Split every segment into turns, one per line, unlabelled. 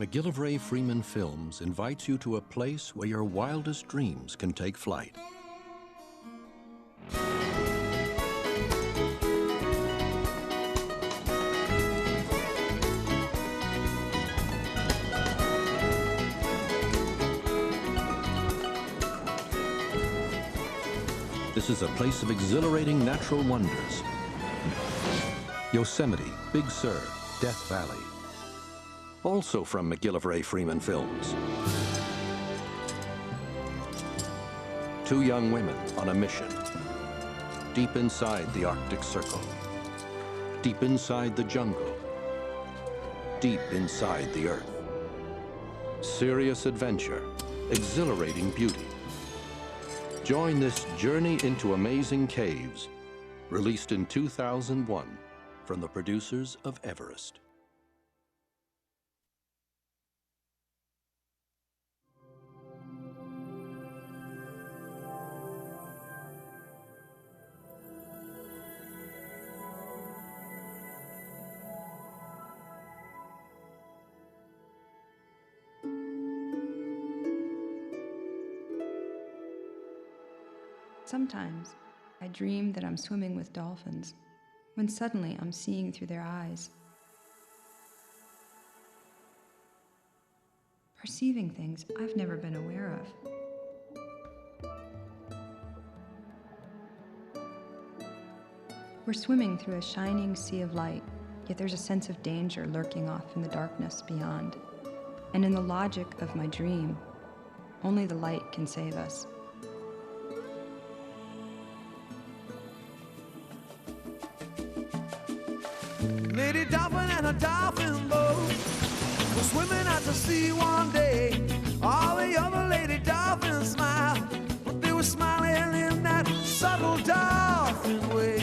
McGillivray Freeman Films invites you to a place where your wildest dreams can take flight. This is a place of exhilarating natural wonders. Yosemite, Big Sur, Death Valley. Also from McGillivray Freeman Films. Two young women on a mission. Deep inside the Arctic Circle. Deep inside the jungle. Deep inside the earth. Serious adventure, exhilarating beauty. Join this journey into amazing caves, released in 2001 from the producers of Everest.
Sometimes I dream that I'm swimming with dolphins, when suddenly I'm seeing through their eyes, perceiving things I've never been aware of. We're swimming through a shining sea of light, yet there's a sense of danger lurking off in the darkness beyond. And in the logic of my dream, only the light can save us.
Lady Dolphin and a dolphin boat were swimming out to sea one day. All the other lady dolphins smiled, but they were smiling in that subtle dolphin way.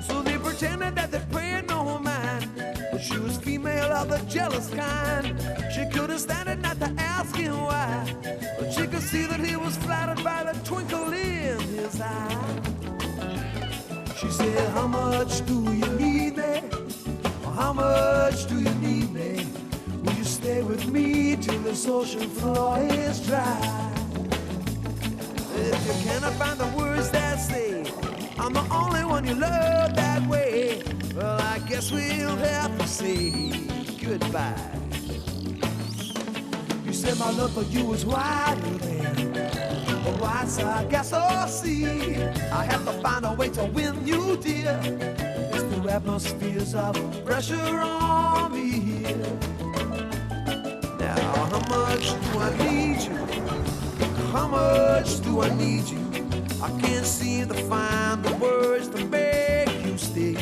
So they pretended that they paid no mind, but she was female of the jealous kind. She couldn't stand it not to ask him why, but she could see that he was flattered by the twinkle in his eye. She said, how much do you need me? Or how much do you need me? Will you stay with me till this ocean floor is dry? If you cannot find the words that say, I'm the only one you love that way, well, I guess we'll have to say goodbye. You said my love for you was wider than the white side gas or sea. I have to find a way to win you, dear. It's the atmospheres of pressure on me here. Now, how much do I need you? How much do I need you? I can't seem to find the words to make you stay.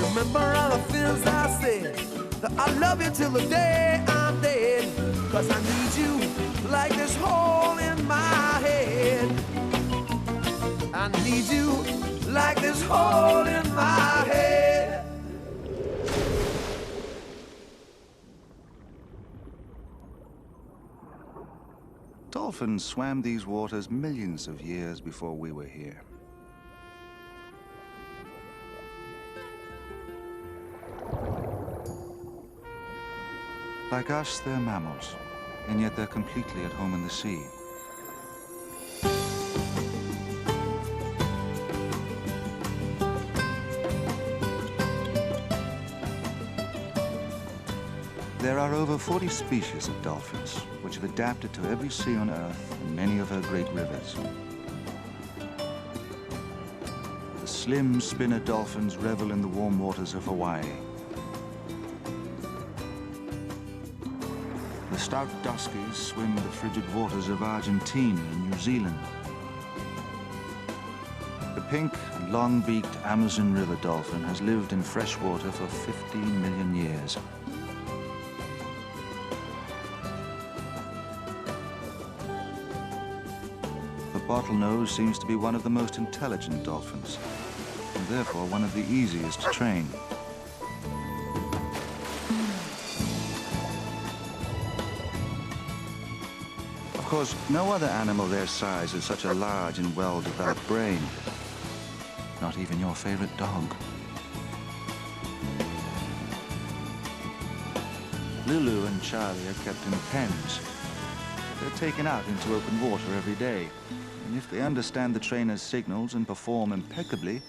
Remember all the things I said, that I love you till the day I'm dead. Cause I need you like this hole in my head. I need you like this hole in my head.
Dolphins swam these waters millions of years before we were here. Like us, they're mammals, and yet they're completely at home in the sea. There are over 40 species of dolphins, which have adapted to every sea on Earth and many of her great rivers. The slim spinner dolphins revel in the warm waters of Hawaii. The stout duskies swim the frigid waters of Argentina and New Zealand. The pink and long-beaked Amazon River dolphin has lived in fresh water for 15 million years. The bottlenose seems to be one of the most intelligent dolphins, and therefore one of the easiest to train. Of course, no other animal their size has such a large and well-developed brain. Not even your favorite dog. Lulu and Charlie are kept in pens. They're taken out into open water every day. And if they understand the trainer's signals and perform impeccably,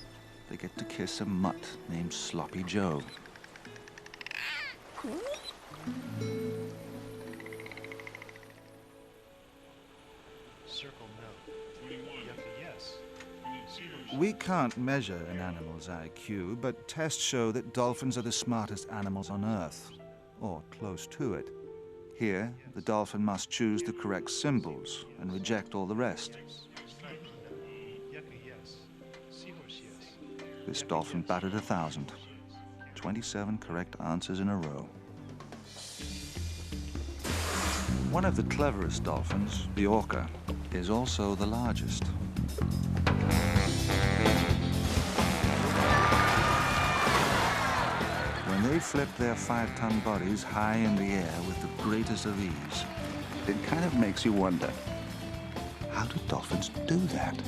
they get to kiss a mutt named Sloppy Joe. We can't measure an animal's IQ, but tests show that dolphins are the smartest animals on Earth, or close to it. Here, the dolphin must choose the correct symbols and reject all the rest. This dolphin batted 1,000. 27 correct answers in a row. One of the cleverest dolphins, the orca, is also the largest. When they flip their 5-ton bodies high in the air with the greatest of ease, it kind of makes you wonder, how do dolphins do that?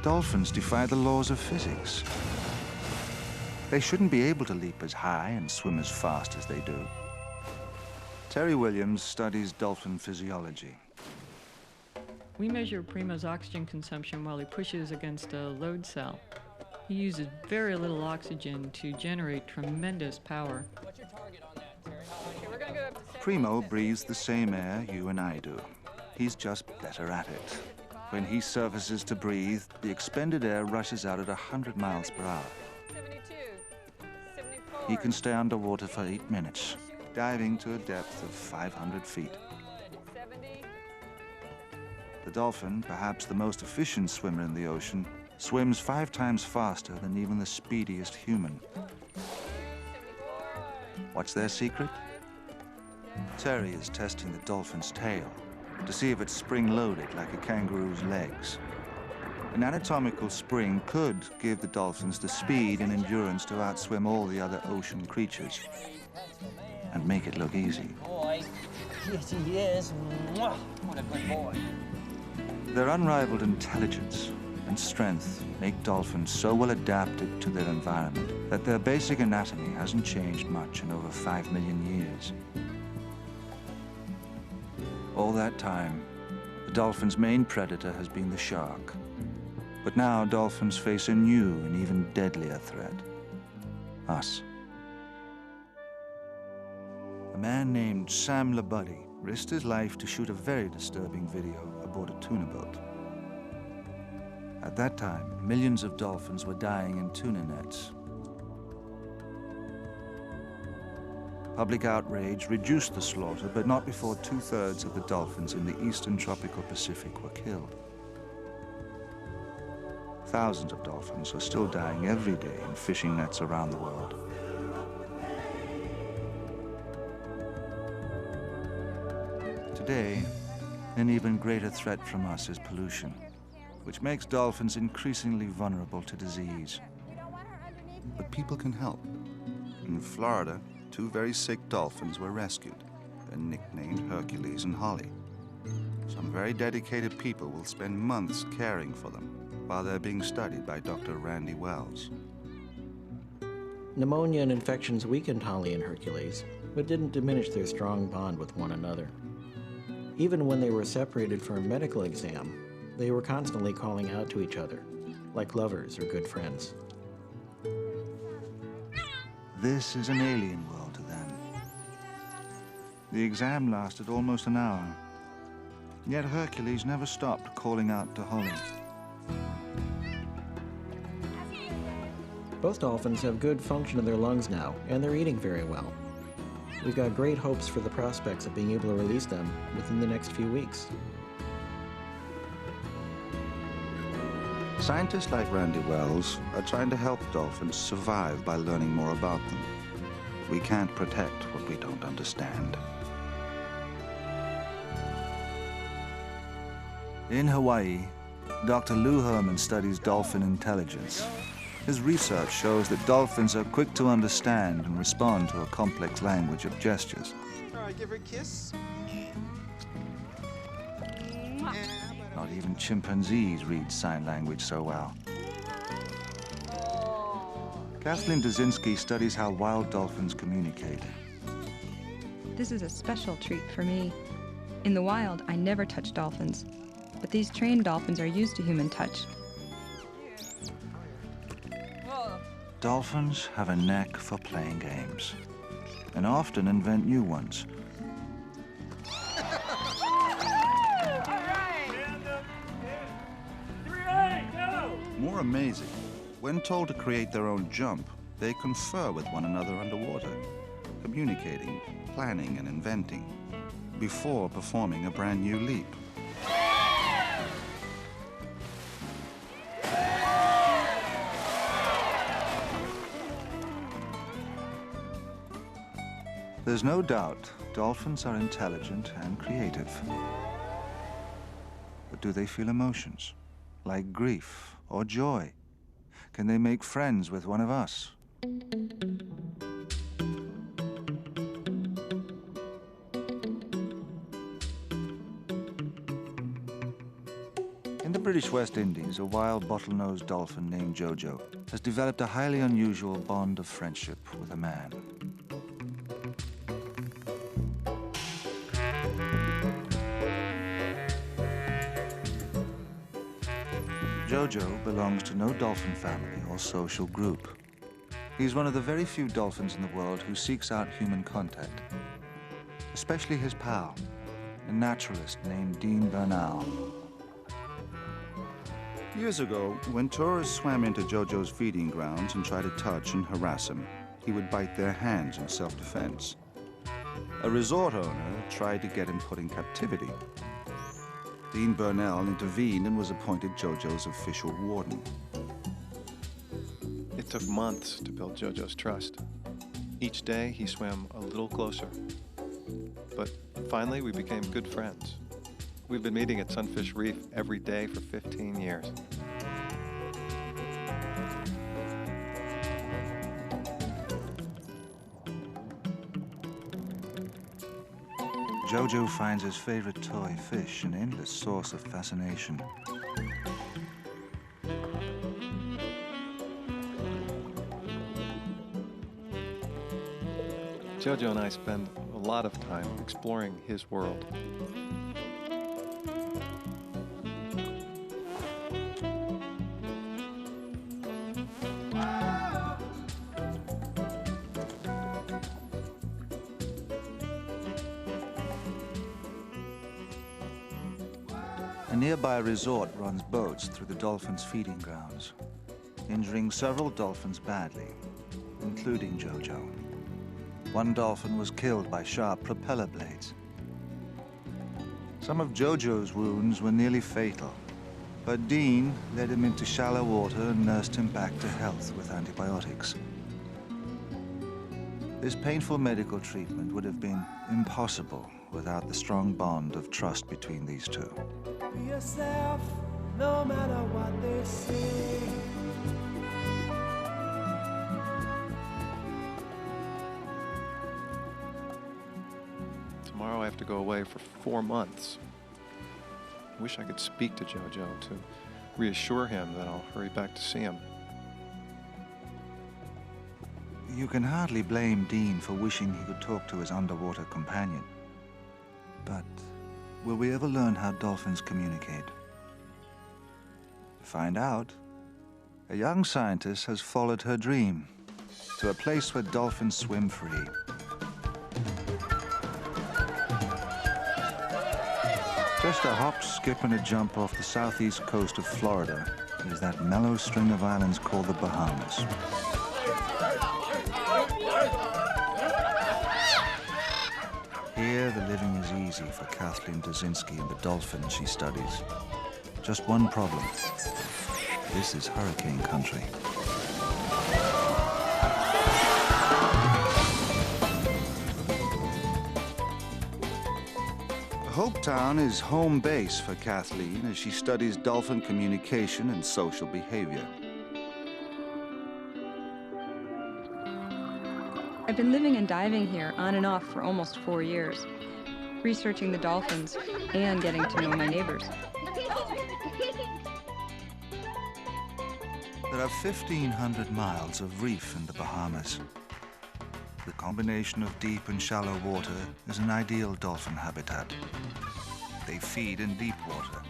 Dolphins defy the laws of physics. They shouldn't be able to leap as high and swim as fast as they do. Terry Williams studies dolphin physiology.
We measure Primo's oxygen consumption while he pushes against a load cell. He uses very little oxygen to generate tremendous power.
What's your target on that, Terry? Okay, we're gonna go up to 70.
Primo breathes the same air you and I do. He's just better at it. When he surfaces to breathe, the expended air rushes out at 100 miles per hour.
72, 74.
He can stay underwater for 8 minutes, diving to a depth of 500 feet.
Good. 70.
The dolphin, perhaps the most efficient swimmer in the ocean, swims 5 times faster than even the speediest human.
74.
What's their secret? Terry is testing the dolphin's tail to see if it's spring-loaded like a kangaroo's legs. An anatomical spring could give the dolphins the speed and endurance to outswim all the other ocean creatures and make it look easy.
Boy. Yes, he is. Mwah. What a good boy.
Their unrivaled intelligence and strength make dolphins so well adapted to their environment that their basic anatomy hasn't changed much in over 5 million years. All that time, the dolphin's main predator has been the shark. But now dolphins face a new and even deadlier threat: us. A man named Sam Labuddy risked his life to shoot a very disturbing video aboard a tuna boat. At that time, millions of dolphins were dying in tuna nets. Public outrage reduced the slaughter, but not before 2/3 of the dolphins in the eastern tropical Pacific were killed. Thousands of dolphins are still dying every day in fishing nets around the world. Today, an even greater threat from us is pollution, which makes dolphins increasingly vulnerable to disease. But people can help. In Florida, 2 very sick dolphins were rescued. They're nicknamed Hercules and Holly. Some very dedicated people will spend months caring for them while they're being studied by Dr. Randy Wells.
Pneumonia and infections weakened Holly and Hercules, but didn't diminish their strong bond with one another. Even when they were separated for a medical exam, they were constantly calling out to each other, like lovers or good friends.
This is an alien world to them. The exam lasted almost an hour, yet Hercules never stopped calling out to Holly.
Both dolphins have good function in their lungs now, and they're eating very well. We've got great hopes for the prospects of being able to release them within the next few weeks.
Scientists like Randy Wells are trying to help dolphins survive by learning more about them. We can't protect what we don't understand. In Hawaii, Dr. Lou Herman studies dolphin intelligence. His research shows that dolphins are quick to understand and respond to a complex language of gestures.
All right, give her a kiss.
Not even chimpanzees read sign language so well. Kathleen Dzinski studies how wild dolphins communicate.
This is a special treat for me. In the wild, I never touch dolphins, but these trained dolphins are used to human touch.
Dolphins have a knack for playing games, and often invent new ones. More amazing, when told to create their own jump, they confer with one another underwater, communicating, planning, and inventing, before performing a brand new leap. There's no doubt dolphins are intelligent and creative. But do they feel emotions, like grief or joy? Can they make friends with one of us? In the British West Indies, a wild bottlenose dolphin named Jojo has developed a highly unusual bond of friendship with a man. Jojo belongs to no dolphin family or social group. He's one of the very few dolphins in the world who seeks out human contact, especially his pal, a naturalist named Dean Bernal. Years ago, when tourists swam into Jojo's feeding grounds and tried to touch and harass him, he would bite their hands in self-defense. A resort owner tried to get him put in captivity. Dean Bernal intervened and was appointed Jojo's official warden.
It took months to build Jojo's trust. Each day, he swam a little closer. But finally, we became good friends. We've been meeting at Sunfish Reef every day for 15 years.
Jojo finds his favorite toy fish an endless source of fascination.
Jojo and I spend a lot of time exploring his world.
A nearby resort runs boats through the dolphins' feeding grounds, injuring several dolphins badly, including Jojo. One dolphin was killed by sharp propeller blades. Some of Jojo's wounds were nearly fatal, but Dean led him into shallow water and nursed him back to health with antibiotics. This painful medical treatment would have been impossible without the strong bond of trust between these two.
Be yourself, no matter what they say.
Tomorrow I have to go away for 4 months. I wish I could speak to Jojo to reassure him that I'll hurry back to see him.
You can hardly blame Dean for wishing he could talk to his underwater companion. But will we ever learn how dolphins communicate? To find out, a young scientist has followed her dream to a place where dolphins swim free. Just a hop, skip, and a jump off the southeast coast of Florida is that mellow string of islands called the Bahamas. Here, the living is easy for Kathleen Dzinski and the dolphins she studies. Just one problem. This is hurricane country. Hopetown is home base for Kathleen as she studies dolphin communication and social behavior.
I've been living and diving here on and off for almost 4 years, researching the dolphins and getting to know my neighbors.
There are 1,500 miles of reef in the Bahamas. The combination of deep and shallow water is an ideal dolphin habitat. They feed in deep water,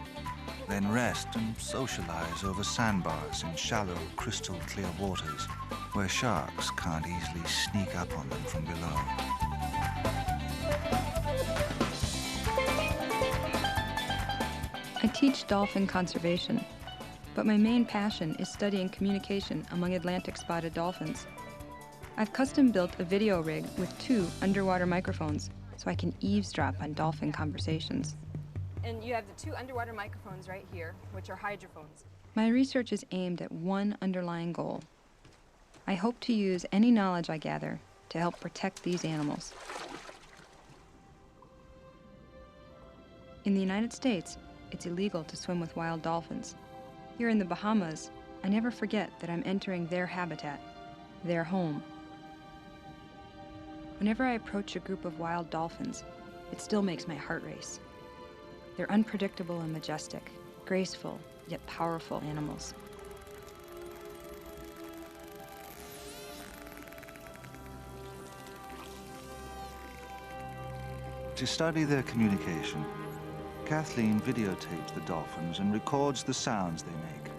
then rest and socialize over sandbars in shallow, crystal-clear waters where sharks can't easily sneak up on them from below.
I teach dolphin conservation, but my main passion is studying communication among Atlantic spotted dolphins. I've custom-built a video rig with 2 underwater microphones so I can eavesdrop on dolphin conversations.
And you have the 2 underwater microphones right here, which are hydrophones.
My research is aimed at one underlying goal. I hope to use any knowledge I gather to help protect these animals. In the United States, it's illegal to swim with wild dolphins. Here in the Bahamas, I never forget that I'm entering their habitat, their home. Whenever I approach a group of wild dolphins, it still makes my heart race. They're unpredictable and majestic, graceful yet powerful animals.
To study their communication, Kathleen videotapes the dolphins and records the sounds they make.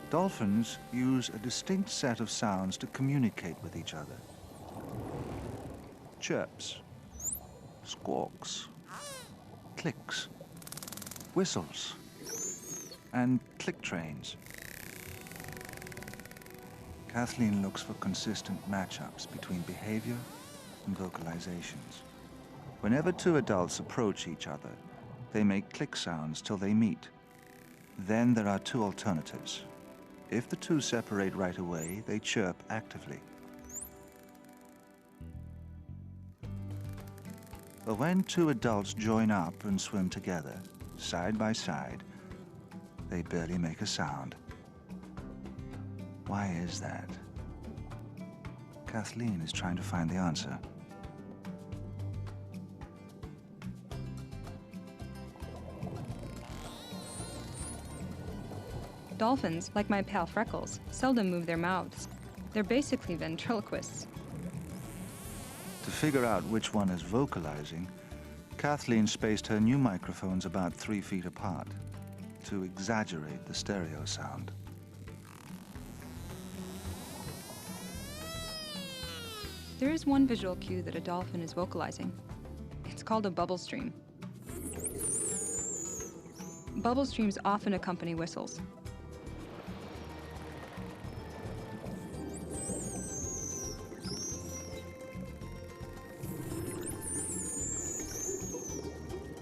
Dolphins use a distinct set of sounds to communicate with each other. Chirps, squawks, clicks, whistles, and click trains. Kathleen looks for consistent matchups between behavior and vocalizations. Whenever 2 adults approach each other, they make click sounds till they meet. Then there are 2 alternatives. If the 2 separate right away, they chirp actively. But when 2 adults join up and swim together, side by side, they barely make a sound. Why is that? Kathleen is trying to find the answer.
Dolphins, like my pal Freckles, seldom move their mouths. They're basically ventriloquists.
To figure out which one is vocalizing, Kathleen spaced her new microphones about 3 feet apart to exaggerate the stereo sound.
There is one visual cue that a dolphin is vocalizing. It's called a bubble stream. Bubble streams often accompany whistles.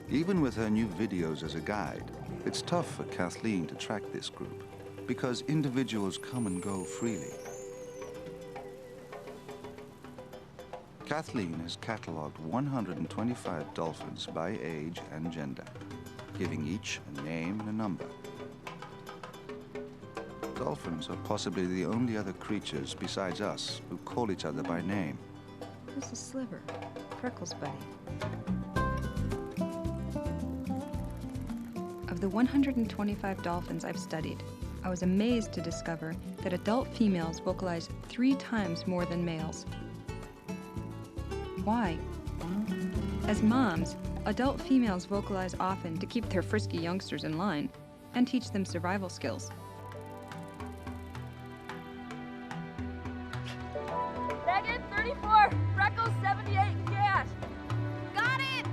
Even with her new videos as a guide, it's tough for Kathleen to track this group because individuals come and go freely. Kathleen has cataloged 125 dolphins by age and gender, giving each a name and a number. Dolphins are possibly the only other creatures besides us who call each other by name.
Who's a Sliver? Freckles' buddy. Of the 125 dolphins I've studied, I was amazed to discover that adult females vocalize 3 times more than males. Why? As moms, adult females vocalize often to keep their frisky youngsters in line and teach them survival skills.
Megan, 34. Freckles, 78. Gas. Got it!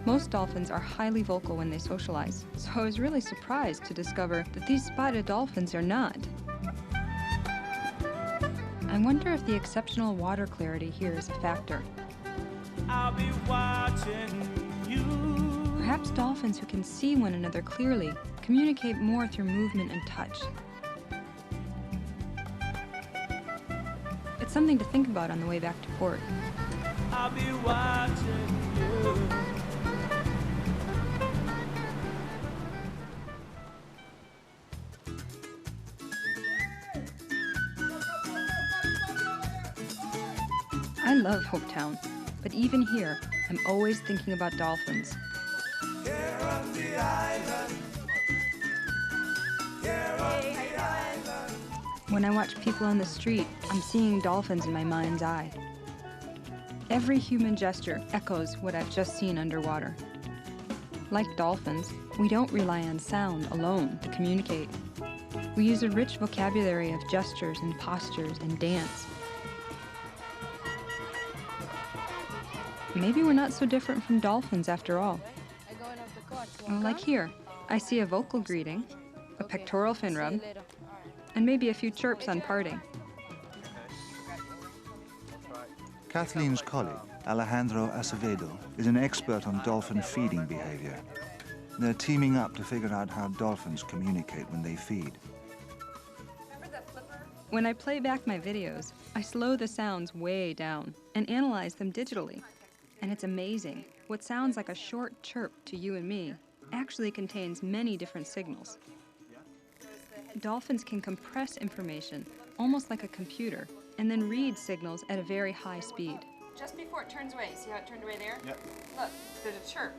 Most dolphins are highly vocal when they socialize, so I was really surprised to discover that these spotted dolphins are not. I wonder if the exceptional water clarity here is a factor.
I'll be watching you.
Perhaps dolphins who can see one another clearly communicate more through movement and touch. It's something to think about on the way back to port.
I'll be watching you.
I love Hopetown, but even here, I'm always thinking about dolphins.
Care of the island. Care of the island.
When I watch people on the street, I'm seeing dolphins in my mind's eye. Every human gesture echoes what I've just seen underwater. Like dolphins, we don't rely on sound alone to communicate. We use a rich vocabulary of gestures and postures and dance. Maybe we're not so different from dolphins after all. Well, like here, I see a vocal greeting, a pectoral fin rub, and maybe a few chirps on parting.
Kathleen's colleague, Alejandro Acevedo, is an expert on dolphin feeding behavior. They're teaming up to figure out how dolphins communicate when they feed.
When I play back my videos, I slow the sounds way down and analyze them digitally. And it's amazing. What sounds like a short chirp to you and me actually contains many different signals. Dolphins can compress information almost like a computer and then read signals at a very high speed.
Just before it turns away, see how it turned away there? Yep. Look, there's a chirp.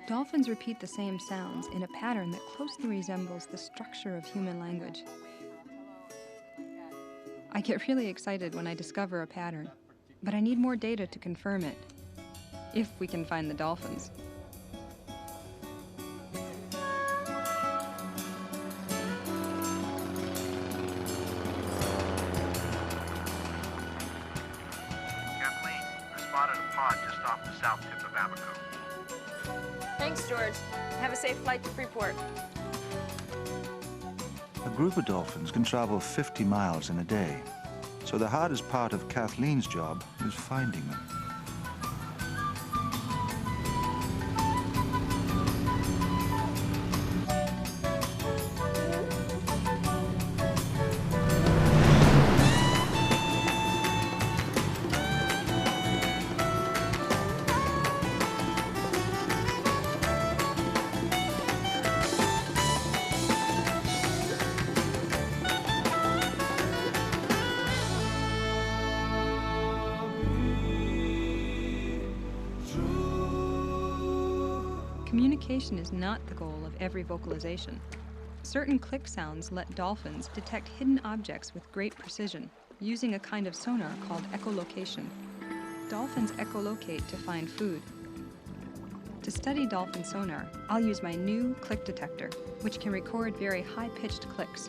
Dolphins repeat the same sounds in a pattern that closely resembles the structure of human language. I get really excited when I discover a pattern, but I need more data to confirm it. If we can find the dolphins.
Kathleen, I spotted a pod just off the south tip of Abaco.
Thanks, George. Have a safe flight to Freeport.
A group of dolphins can travel 50 miles in a day, so the hardest part of Kathleen's job is finding them.
Communication is not the goal of every vocalization. Certain click sounds let dolphins detect hidden objects with great precision, using a kind of sonar called echolocation. Dolphins echolocate to find food. To study dolphin sonar, I'll use my new click detector, which can record very high-pitched clicks.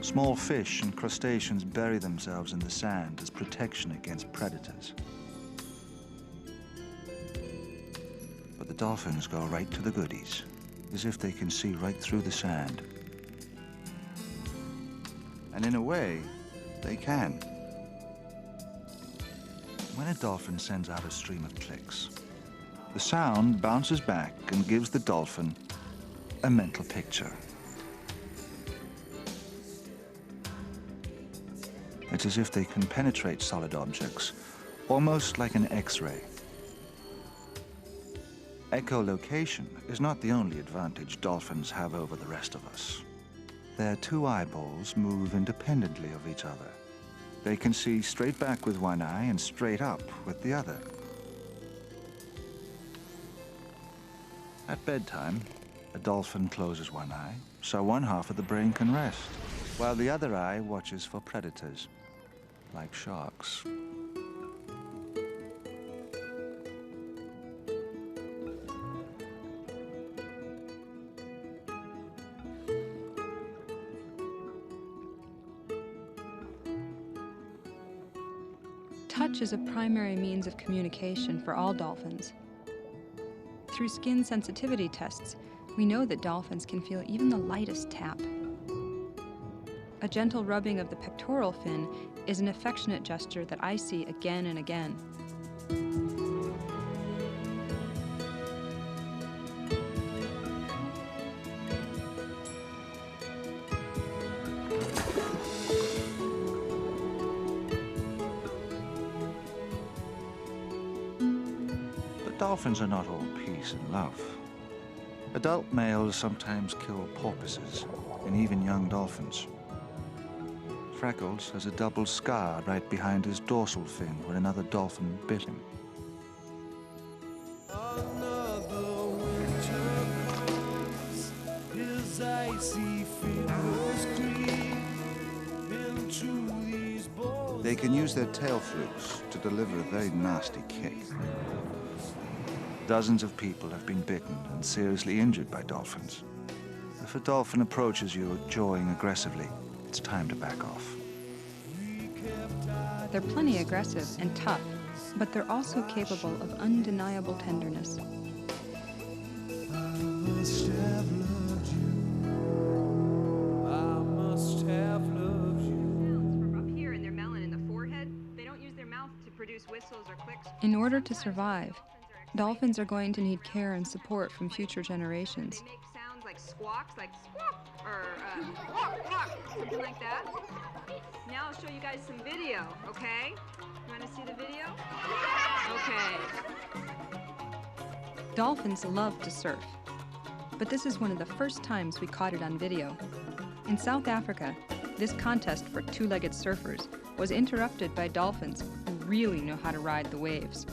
Small fish and crustaceans bury themselves in the sand as protection against predators. But the dolphins go right to the goodies, as if they can see right through the sand. And in a way, they can. When a dolphin sends out a stream of clicks, the sound bounces back and gives the dolphin a mental picture. It's as if they can penetrate solid objects, almost like an X-ray. Echolocation is not the only advantage dolphins have over the rest of us. Their two eyeballs move independently of each other. They can see straight back with one eye and straight up with the other. At bedtime, a dolphin closes one eye, so one half of the brain can rest, while the other eye watches for predators, like sharks.
Touch is a primary means of communication for all dolphins. Through skin sensitivity tests, we know that dolphins can feel even the lightest tap. A gentle rubbing of the pectoral fin is an affectionate gesture that I see again and again.
dolphins are not all peace and love. Adult males sometimes kill porpoises and even young dolphins. Freckles has a double scar right behind his dorsal fin where another dolphin bit him.
Another winter comes, his icy fingers creep into these balls.
They can use their tail flukes to deliver a very nasty kick. Dozens of people have been bitten and seriously injured by dolphins. If a dolphin approaches you, jawing aggressively, it's time to back off.
They're plenty aggressive and tough, but they're also capable of undeniable tenderness.
Must have loved you. I must have loved you.
From up here in their melon in the forehead, they don't use their mouth to produce whistles or clicks.
In order to survive, dolphins are going to need care and support from future generations.
They make sounds like squawks, like squawk, or squawk, squawk, something like that. Now I'll show you guys some video, okay? You want to see the video? Okay.
Dolphins love to surf, but this is one of the first times we caught it on video. In South Africa, this contest for two-legged surfers was interrupted by dolphins who really know how to ride the waves.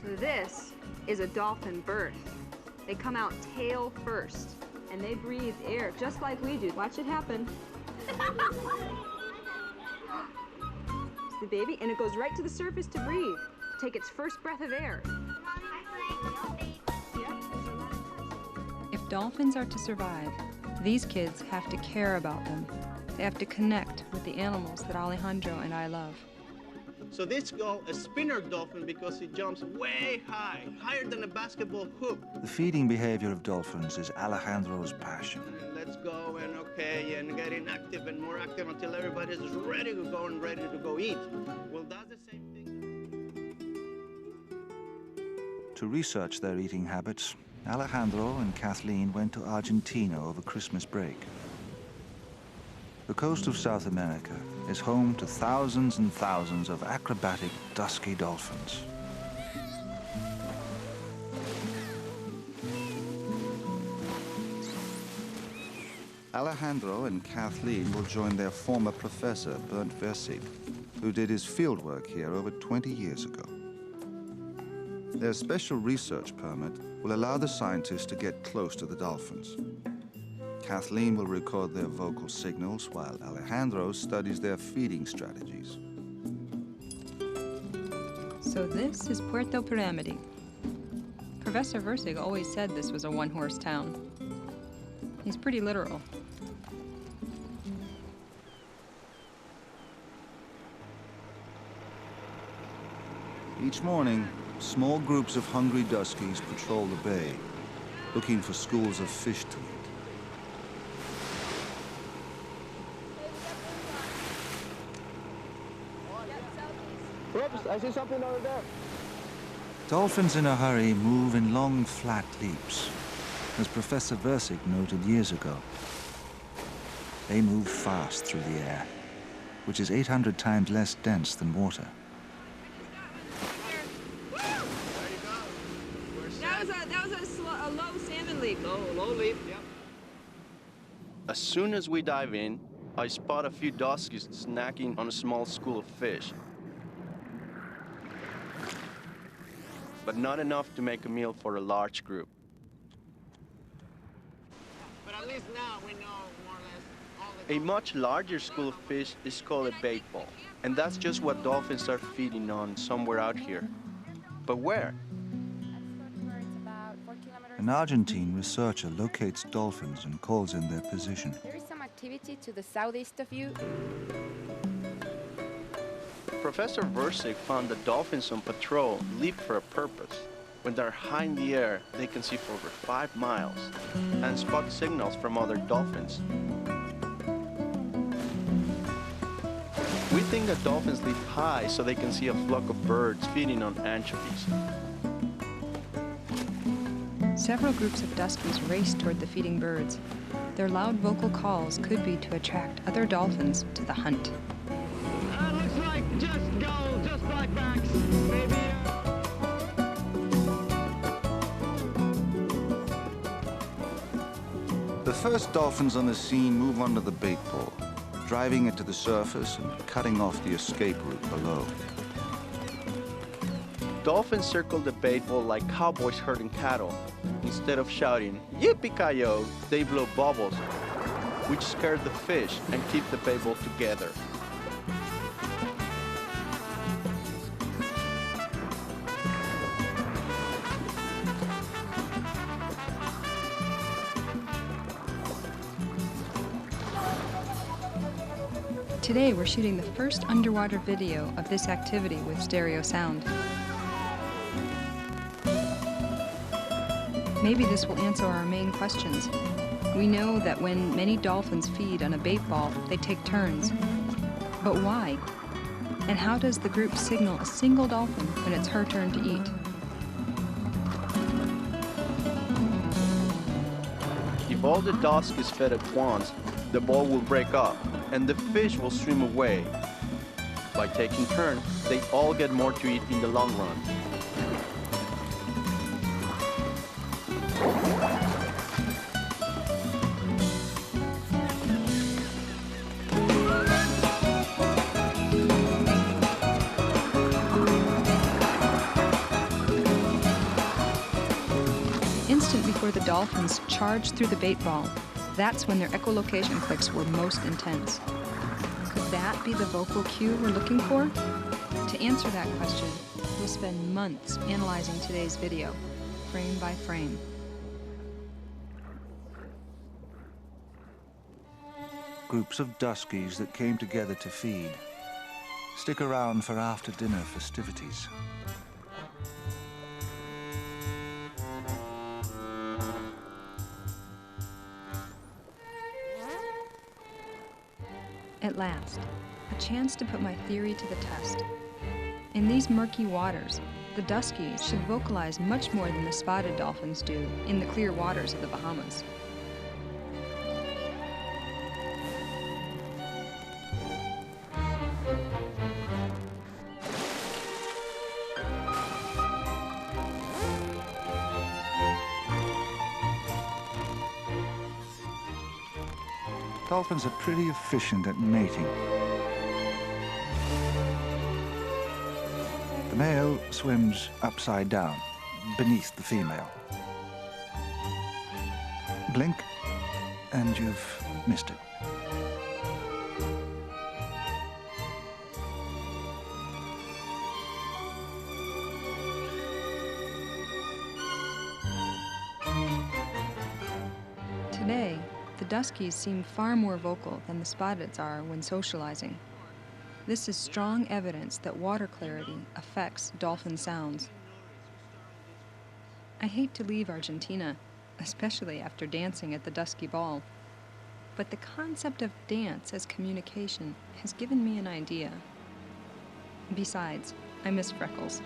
So this is a dolphin birth. They come out tail first, and they breathe air just like we do. Watch it happen. It's the baby, and it goes right to the surface to breathe, to take its first breath of air.
If dolphins are to survive, these kids have to care about them. They have to connect with the animals that Alejandro and I love.
So this is called a spinner dolphin because it jumps way high, higher than a basketball hoop.
The feeding behavior of dolphins is Alejandro's passion.
And let's go and okay, and getting active and more active until everybody's ready to go and ready to go eat. Well, that's the same thing.
To research their eating habits, Alejandro and Kathleen went to Argentina over Christmas break. The coast of South America is home to thousands and thousands of acrobatic, dusky dolphins. Alejandro and Kathleen will join their former professor, Bernd Versig, who did his fieldwork here over 20 years ago. Their special research permit will allow the scientists to get close to the dolphins. Kathleen will record their vocal signals while Alejandro studies their feeding strategies.
So this is Puerto Pyramidi. Professor Versig always said this was a one-horse town. He's pretty literal.
Each morning, small groups of hungry duskies patrol the bay, looking for schools of fish to eat.
Oops, I see something over there.
Dolphins in a hurry move in long, flat leaps, as Professor Versig noted years ago. They move fast through the air, which is 800 times less dense than water.
That was a low salmon leap.
Low leap, yeah. As soon as we dive in, I spot a few duskies snacking on a small school of fish. But not enough to make a meal for a large group. But at least now we know more or less all the... A much larger school of fish is called a bait ball. And that's just what dolphins are feeding on somewhere out here. But where?
An Argentine researcher locates dolphins and calls in their position.
There is some activity to the southeast of you.
Professor Versig found that dolphins on patrol leap for a purpose. When they're high in the air, they can see for over 5 miles and spot signals from other dolphins. We think that dolphins leap high so they can see a flock of birds feeding on anchovies.
Several groups of duskies race toward the feeding birds. Their loud vocal calls could be to attract other dolphins to the hunt.
Looks like just gold, just black backs. Maybe.
The first dolphins on the scene move onto the bait pole, driving it to the surface and cutting off the escape route below.
Dolphins circle the bait pole like cowboys herding cattle. Instead of shouting, "Yippee-ki-yo," they blow bubbles, which scare the fish and keep the bait pole together.
Today we're shooting the first underwater video of this activity with stereo sound. Maybe this will answer our main questions. We know that when many dolphins feed on a bait ball, they take turns. But why? And how does the group signal a single dolphin when it's her turn to eat?
If all the dusk is fed at once, the ball will break up and the fish will swim away. By taking turns, they all get more to eat in the long run.
Instant before the dolphins charged through the bait ball, that's when their echolocation clicks were most intense. Could that be the vocal cue we're looking for? To answer that question, we'll spend months analyzing today's video, frame by frame.
Groups of duskies that came together to feed stick around for after-dinner festivities.
At last, a chance to put my theory to the test. In these murky waters, the duskies should vocalize much more than the spotted dolphins do in the clear waters of the Bahamas.
Dolphins are pretty efficient at mating. The male swims upside down, beneath the female. Blink, and you've missed it.
Today, the duskies seem far more vocal than the spotteds are when socializing. This is strong evidence that water clarity affects dolphin sounds. I hate to leave Argentina, especially after dancing at the Dusky Ball, but the concept of dance as communication has given me an idea. Besides, I miss Freckles.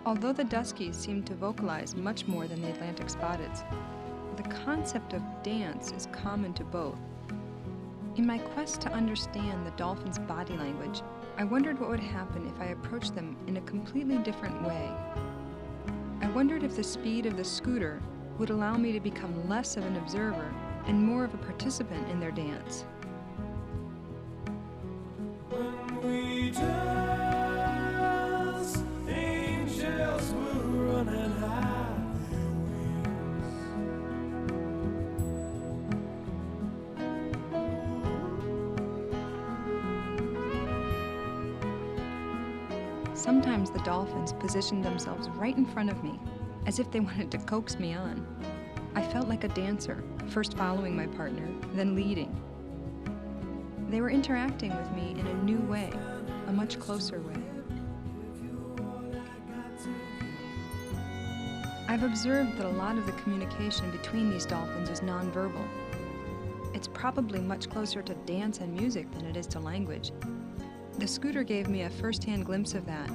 Although the duskies seem to vocalize much more than the Atlantic spotteds, the concept of dance is common to both. In my quest to understand the dolphins' body language, I wondered what would happen if I approached them in a completely different way. I wondered if the speed of the scooter would allow me to become less of an observer and more of a participant in their dance. Sometimes the dolphins positioned themselves right in front of me, as if they wanted to coax me on. I felt like a dancer, first following my partner, then leading. They were interacting with me in a new way, a much closer way. I've observed that a lot of the communication between these dolphins is nonverbal. It's probably much closer to dance and music than it is to language. The scooter gave me a first-hand glimpse of that.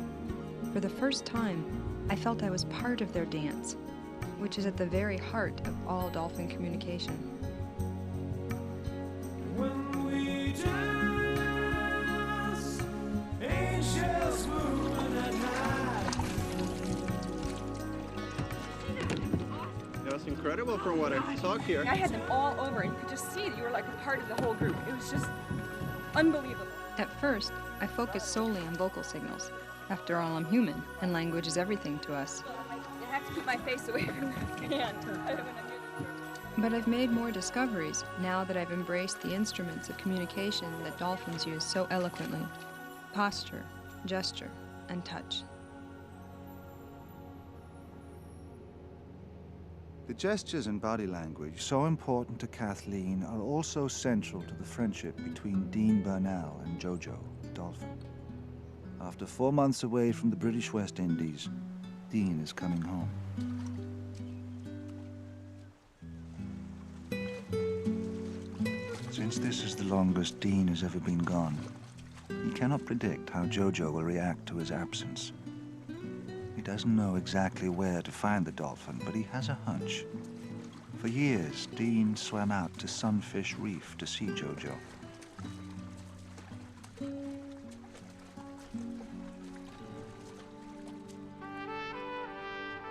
For the first time, I felt I was part of their dance, which is at the very heart of all dolphin communication.
When we dance, angels will run and
incredible for what I saw here.
I had them all over, and you could just see that you were like a part of the whole group. It was just unbelievable.
At first, I focused solely on vocal signals. After all, I'm human, and language is everything to us.
I have to keep my face away from the hand.
But I've made more discoveries now that I've embraced the instruments of communication that dolphins use so eloquently: posture, gesture, and touch.
The gestures and body language, so important to Kathleen, are also central to the friendship between Dean Burnell and Jojo, the dolphin. After 4 months away from the British West Indies, Dean is coming home. Since this is the longest Dean has ever been gone, he cannot predict how Jojo will react to his absence. He doesn't know exactly where to find the dolphin, but he has a hunch. For years, Dean swam out to Sunfish Reef to see Jojo.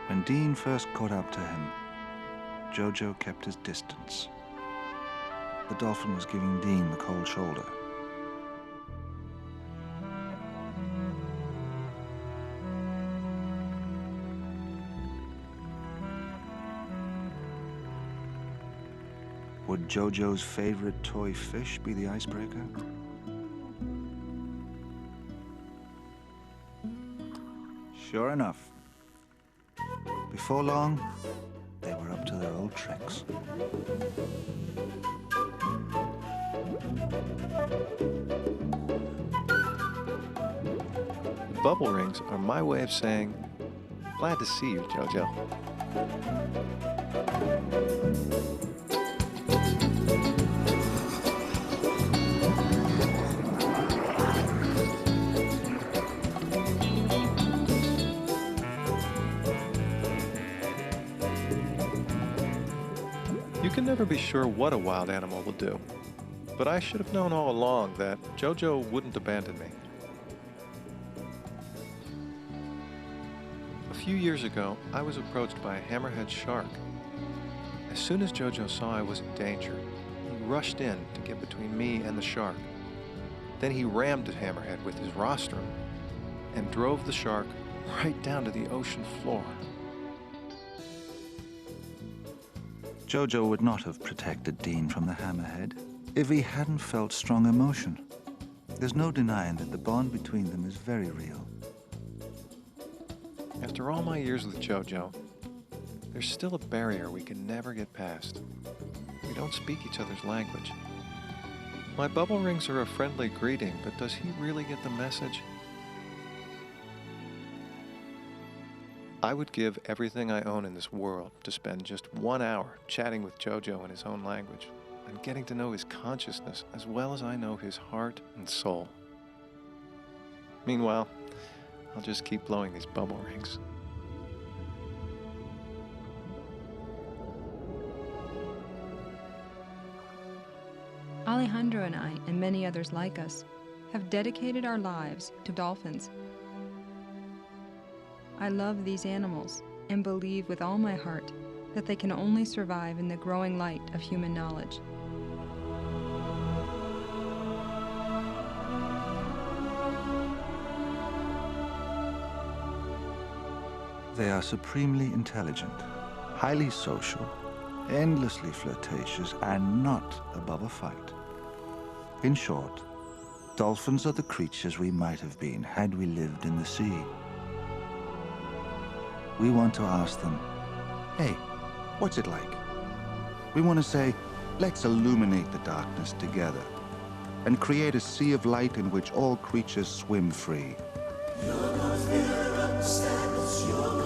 When Dean first caught up to him, Jojo kept his distance. The dolphin was giving Dean the cold shoulder. Would Jojo's favorite toy fish be the icebreaker? Sure enough, before long, they were up to their old tricks.
The bubble rings are my way of saying, glad to see you, Jojo. You can never be sure what a wild animal will do, but I should have known all along that Jojo wouldn't abandon me. A few years ago, I was approached by a hammerhead shark. As soon as Jojo saw I was in danger, he rushed in to get between me and the shark. Then he rammed the hammerhead with his rostrum and drove the shark right down to the ocean floor.
Jojo would not have protected Dean from the hammerhead if he hadn't felt strong emotion. There's no denying that the bond between them is very real.
After all my years with Jojo, there's still a barrier we can never get past. We don't speak each other's language. My bubble rings are a friendly greeting, but does he really get the message? I would give everything I own in this world to spend just 1 hour chatting with Jojo in his own language and getting to know his consciousness as well as I know his heart and soul. Meanwhile, I'll just keep blowing these bubble rings.
Alejandro and I, and many others like us, have dedicated our lives to dolphins. I love these animals and believe with all my heart that they can only survive in the growing light of human knowledge.
They are supremely intelligent, highly social, endlessly flirtatious, and not above a fight. In short, dolphins are the creatures we might have been had we lived in the sea. We want to ask them, hey, what's it like? We want to say, let's illuminate the darkness together and create a sea of light in which all creatures swim free.
You're not here, understand it's your